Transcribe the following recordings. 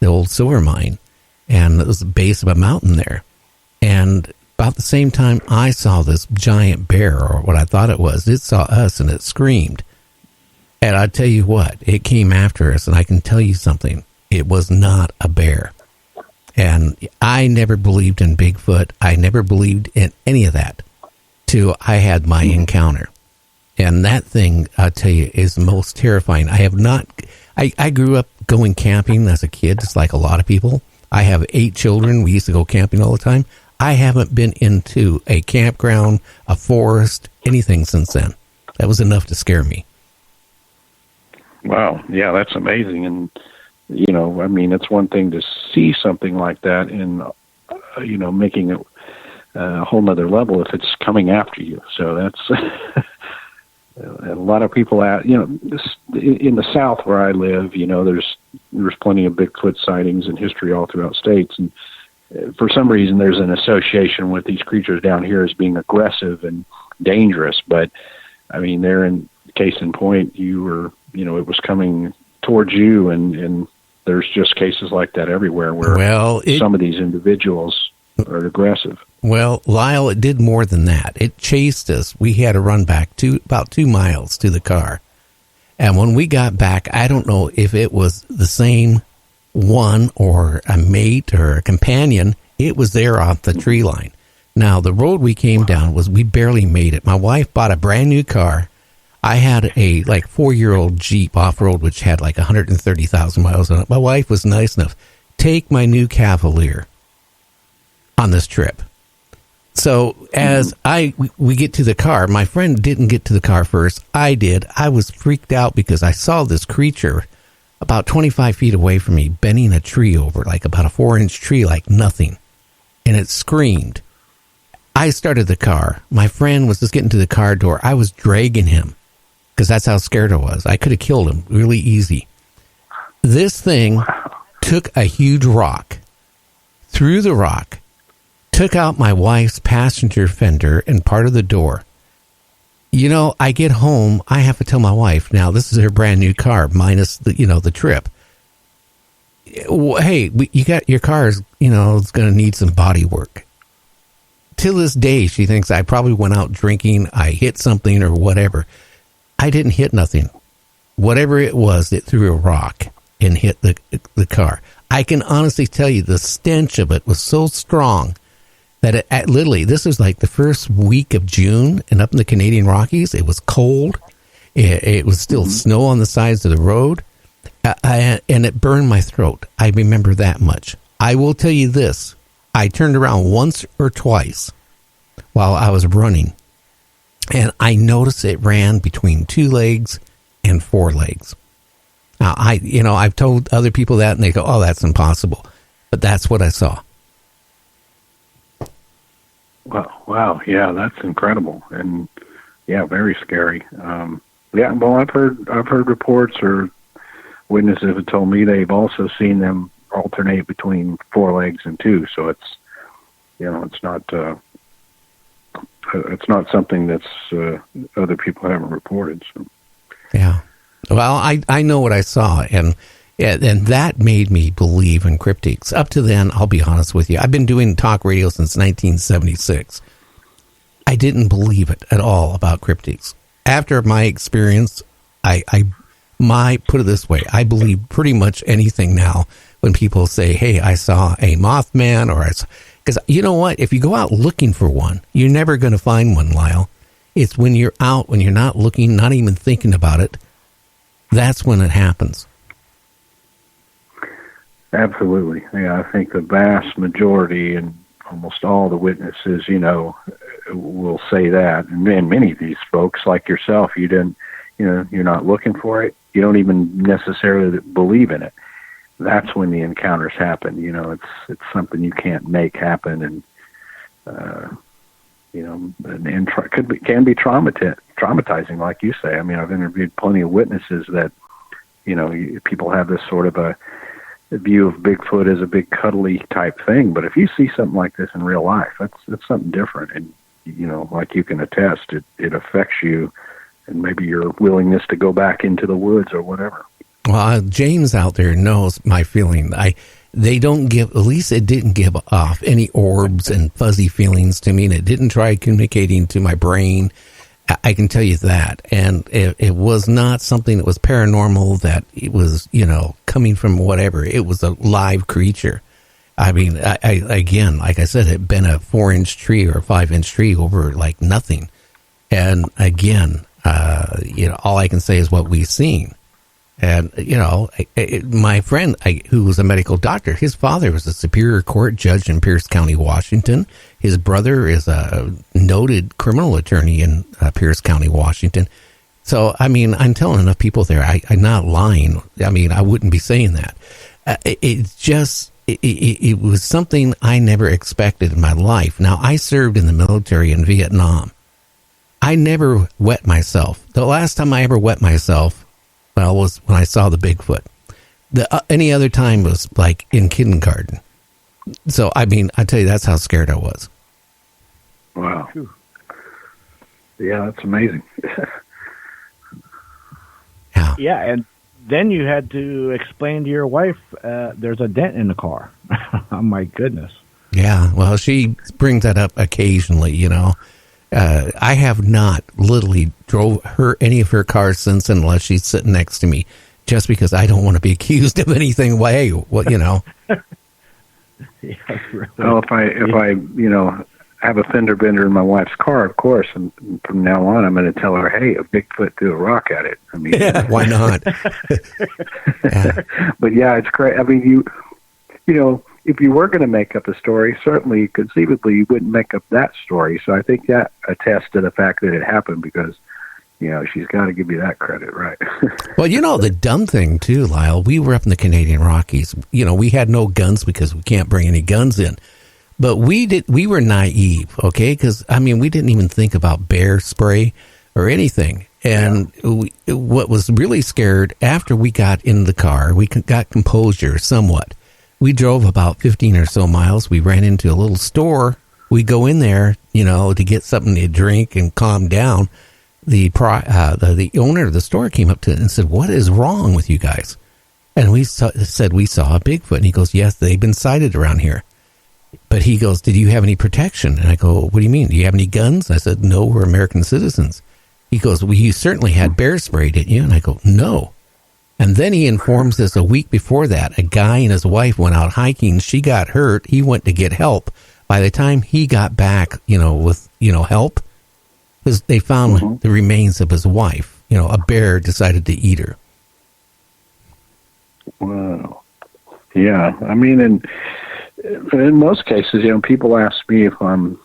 the old silver mine, and it was the base of a mountain there. And about the same time I saw this giant bear, or what I thought it was, it saw us and it screamed. And I tell you what, it came after us, and I can tell you something. It was not a bear. And I never believed in Bigfoot. I never believed in any of that till I had my encounter. And that thing, I'll tell you, is the most terrifying. I grew up going camping as a kid, just like a lot of people. I have 8 children. We used to go camping all the time. I haven't been into a campground, a forest, anything since then. That was enough to scare me. Wow. Yeah, that's amazing. And, I mean, it's one thing to see something like that and, making it a whole nother level if it's coming after you. So that's a lot of people in the South where I live, there's plenty of Bigfoot sightings and history all throughout states. And for some reason, there's an association with these creatures down here as being aggressive and dangerous. But I mean, they're in case in point, it was coming towards you, and there's just cases like that everywhere where some of these individuals are aggressive. Well, Lyle, it did more than that. It chased us. We had to run back about 2 miles to the car. And when we got back, I don't know if it was the same one or a mate or a companion. It was there on the tree line. Now, the road we came down we barely made it. My wife bought a brand new car. I had a 4-year-old Jeep off-road, which had 130,000 miles on it. My wife was nice enough. Take my new Cavalier on this trip. So as we get to the car, my friend didn't get to the car first. I did. I was freaked out because I saw this creature about 25 feet away from me, bending a tree over, about a 4-inch tree, like nothing. And it screamed. I started the car. My friend was just getting to the car door. I was dragging him because that's how scared I was. I could have killed him really easy. This thing took a huge rock, threw the rock, took out my wife's passenger fender and part of the door. I get home, I have to tell my wife, now this is her brand new car, minus the trip. Hey, you got your car is, it's going to need some body work. Till this day, she thinks I probably went out drinking, I hit something or whatever. I didn't hit nothing. Whatever it was, it threw a rock and hit the car. I can honestly tell you the stench of it was so strong that literally, this was the first week of June, and up in the Canadian Rockies, it was cold. It was still snow on the sides of the road, and it burned my throat. I remember that much. I will tell you this. I turned around once or twice while I was running, and I noticed it ran between 2 legs and 4 legs. Now, I've told other people that, and they go, oh, that's impossible. But that's what I saw. Wow. Yeah, that's incredible. And yeah, very scary. Well, I've heard reports or witnesses have told me they've also seen them alternate between 4 legs and 2. So it's, it's not something that's other people haven't reported. So. Yeah. Well, I know what I saw, and that made me believe in cryptids. Up to then, I'll be honest with you, I've been doing talk radio since 1976. I didn't believe it at all about cryptids. After my experience, I put it this way, I believe pretty much anything now when people say, hey, I saw a Mothman, because you know what? If you go out looking for one, you're never going to find one, Lyle. It's when you're out, when you're not looking, not even thinking about it, that's when it happens. Absolutely. Yeah, I think the vast majority and almost all the witnesses, will say that. And many of these folks, like yourself, you're not looking for it. You don't even necessarily believe in it. That's when the encounters happen. It's something you can't make happen, and can be traumatizing, like you say. I mean, I've interviewed plenty of witnesses that, people have this sort of a view of Bigfoot as a big cuddly type thing. But if you see something like this in real life, that's something different. And, like you can attest, it affects you and maybe your willingness to go back into the woods or whatever. Well, James out there knows my feeling. They don't give, at least it didn't give off any orbs and fuzzy feelings to me, and it didn't try communicating to my brain. I can tell you that. And it was not something that was paranormal, that it was, coming from whatever. It was a live creature. I mean, I again, like I said, it had been a 4-inch tree or a 5-inch tree over like nothing. And again, all I can say is what we've seen. And, my friend, who was a medical doctor, his father was a Superior Court judge in Pierce County, Washington. His brother is a noted criminal attorney in Pierce County, Washington. So, I mean, I'm telling enough people there, I'm not lying. I mean, I wouldn't be saying that. It was something I never expected in my life. Now, I served in the military in Vietnam. I never wet myself. The last time I ever wet myself, was when I saw the Bigfoot. Any other time was like in kindergarten. So, I mean, I tell you, that's how scared I was. Wow. Yeah, that's amazing. Yeah. Yeah, and then you had to explain to your wife, there's a dent in the car. Oh, my goodness. Yeah, well, she brings that up occasionally, I have not literally drove any of her cars since, unless she's sitting next to me, just because I don't want to be accused of anything. Well, hey, Yeah, really. Well, if I have a fender bender in my wife's car, of course, and from now on, I'm going to tell her, hey, a Bigfoot threw a rock at it. I mean, yeah, why not? Yeah. But yeah, it's great. I mean, if you were going to make up a story, certainly, conceivably, you wouldn't make up that story. So I think that attests to the fact that it happened, because, she's got to give you that credit, right? Well, the dumb thing, too, Lyle, we were up in the Canadian Rockies. We had no guns because we can't bring any guns in. But we were naive, okay? Because, I mean, we didn't even think about bear spray or anything. And what was really scared, after we got in the car, we got composure somewhat. We drove about 15 or so miles. We ran into a little store. We go in there, to get something to drink and calm down. The owner of the store came up to it and said, "What is wrong with you guys?" And we said we saw a Bigfoot. And he goes, "Yes, they've been sighted around here." But he goes, "Did you have any protection?" And I go, "What do you mean? Do you have any guns?" I said, "No, we're American citizens." He goes, "Well, you certainly had bear spray, didn't you?" And I go, "No." And then he informs us a week before that, a guy and his wife went out hiking. She got hurt. He went to get help. By the time he got back, with, help, they found the remains of his wife. A bear decided to eat her. Wow. Yeah. I mean, in most cases, people ask me if I'm,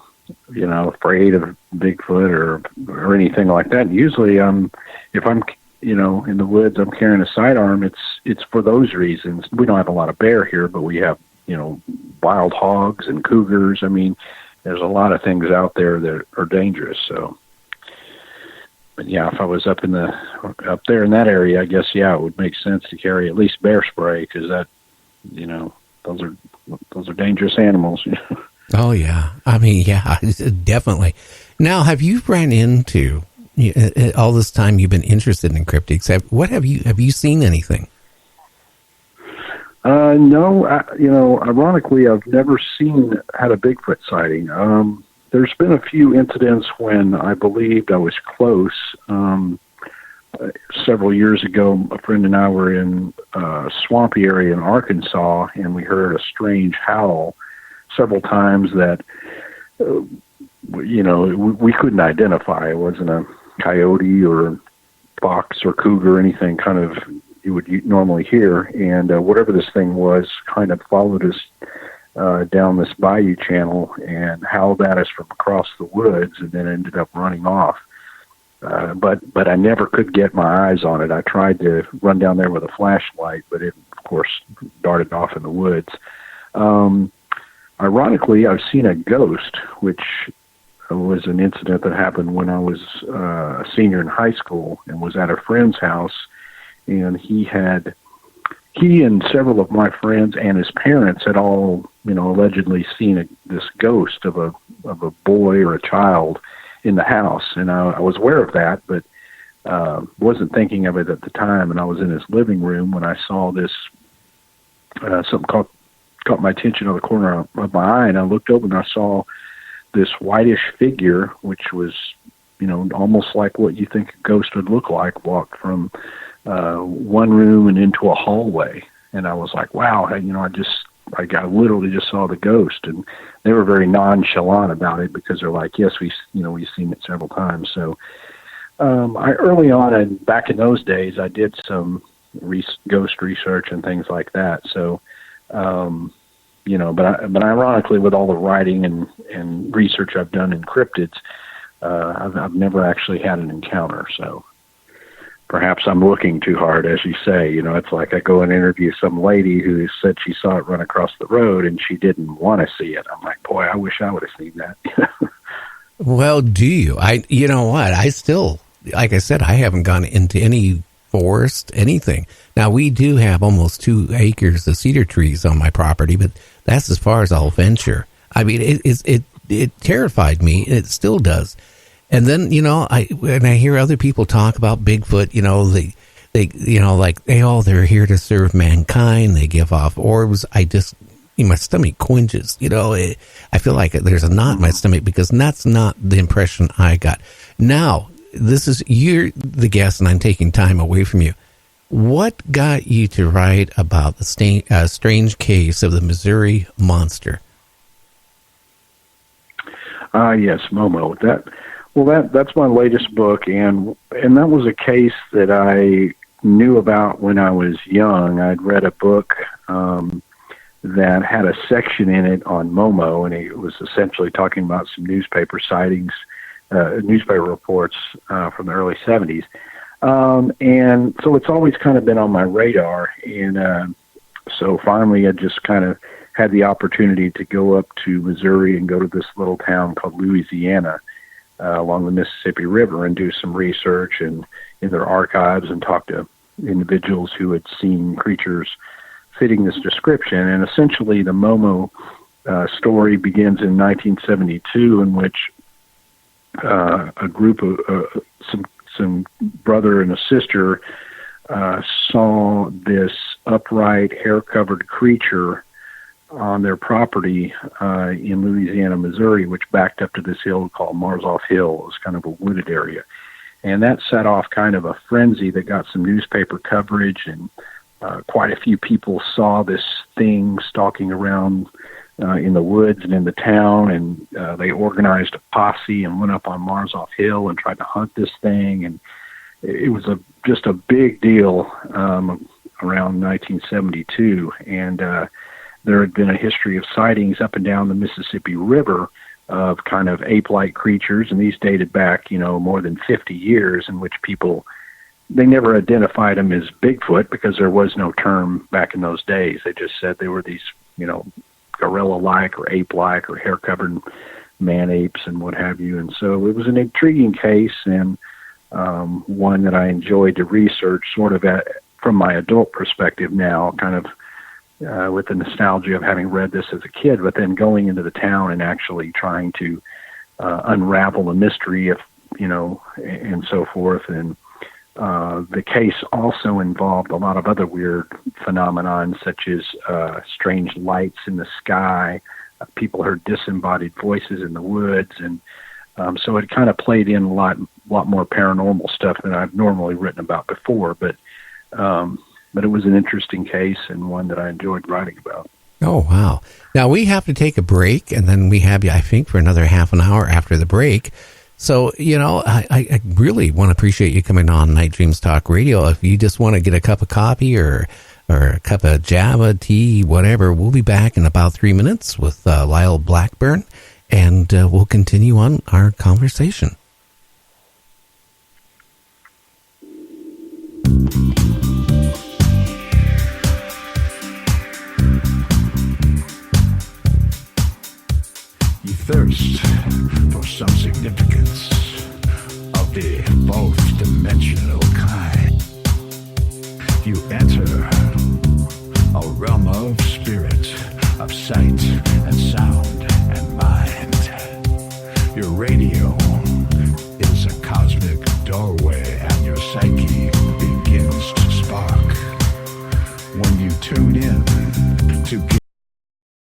afraid of Bigfoot or anything like that. Usually, if I'm, in the woods, I'm carrying a sidearm, it's for those reasons. We don't have a lot of bear here, but we have, wild hogs and cougars. I mean, there's a lot of things out there that are dangerous. So, but yeah, if I was up there in that area, I guess, it would make sense to carry at least bear spray, because that, those are dangerous animals. Oh yeah. I mean, yeah, definitely. Now, have you ran into, all this time you've been interested in cryptids, have you seen anything? No, ironically, I've never had a Bigfoot sighting. There's been a few incidents when I believed I was close. Several years ago, a friend and I were in a swampy area in Arkansas, and we heard a strange howl several times that, we couldn't identify. It wasn't a coyote or fox or cougar or anything kind of you would normally hear. And whatever this thing was kind of followed us down this bayou channel and howled at us from across the woods, and then ended up running off. But I never could get my eyes on it. I tried to run down there with a flashlight, but it, of course, darted off in the woods. Ironically, I've seen a ghost, which was an incident that happened when I was a senior in high school and was at a friend's house. And he and several of my friends and his parents had all, allegedly seen this ghost of a boy or a child in the house. And I was aware of that, but wasn't thinking of it at the time, and I was in his living room when I saw this, something caught my attention on the corner of my eye, and I looked over and I saw this whitish figure, which was, almost like what you think a ghost would look like, walked from one room and into a hallway. And I was like, wow, I literally just saw the ghost. And they were very nonchalant about it because they're like, yes, we've seen it several times. So I early on, and back in those days, I did some ghost research and things like that. So, but ironically, with all the writing and research I've done in cryptids, I've never actually had an encounter. So perhaps I'm looking too hard, as you say. It's like I go and interview some lady who said she saw it run across the road and she didn't want to see it. I'm like, boy, I wish I would have seen that. Well, do you? You know what? I still, like I said, I haven't gone into any forest, anything. Now, we do have almost 2 acres of cedar trees on my property, but that's as far as I'll venture. I mean, it terrified me. It still does. And then, when I hear other people talk about Bigfoot, they're here to serve mankind. They give off orbs. My stomach quenches. I feel like there's a knot in my stomach because that's not the impression I got. Now, you're the guest, and I'm taking time away from you. What got you to write about the strange case of the Missouri Monster? Yes, Momo. That's my latest book, and that was a case that I knew about when I was young. I'd read a book that had a section in it on Momo, and it was essentially talking about some newspaper sightings, newspaper reports from the early 70s. And so it's always kind of been on my radar. And so finally I just kind of had the opportunity to go up to Missouri and go to this little town called Louisiana along the Mississippi River and do some research and in their archives and talk to individuals who had seen creatures fitting this description. And essentially the Momo story begins in 1972, in which a group of some brother and a sister saw this upright, hair-covered creature on their property in Louisiana, Missouri, which backed up to this hill called Marzoff Hill. It was kind of a wooded area. And that set off kind of a frenzy that got some newspaper coverage, and quite a few people saw this thing stalking around in the woods and in the town, and they organized a posse and went up on Marzoff Hill and tried to hunt this thing. And it was just a big deal around 1972. And there had been a history of sightings up and down the Mississippi River of kind of ape-like creatures, and these dated back, more than 50 years, in which they never identified them as Bigfoot because there was no term back in those days. They just said they were these, gorilla-like or ape-like or hair-covered man-apes and what have you. And so it was an intriguing case, and one that I enjoyed to research sort of from my adult perspective now, kind of with the nostalgia of having read this as a kid, but then going into the town and actually trying to unravel the mystery of, and so forth. And the case also involved a lot of other weird phenomenon, such as strange lights in the sky. People heard disembodied voices in the woods, and so it kind of played in a lot more paranormal stuff than I've normally written about before. But it was an interesting case and one that I enjoyed writing about. Oh, wow. Now, we have to take a break, and then we have you, I think, for another half an hour after the break. So, I really want to appreciate you coming on Night Dreams Talk Radio. If you just want to get a cup of coffee or a cup of Java, tea, whatever, we'll be back in about 3 minutes with Lyle Blackburn, and we'll continue on our conversation. You thirst for some significance of the fourth dimensional kind. You enter a realm of spirit, of sight,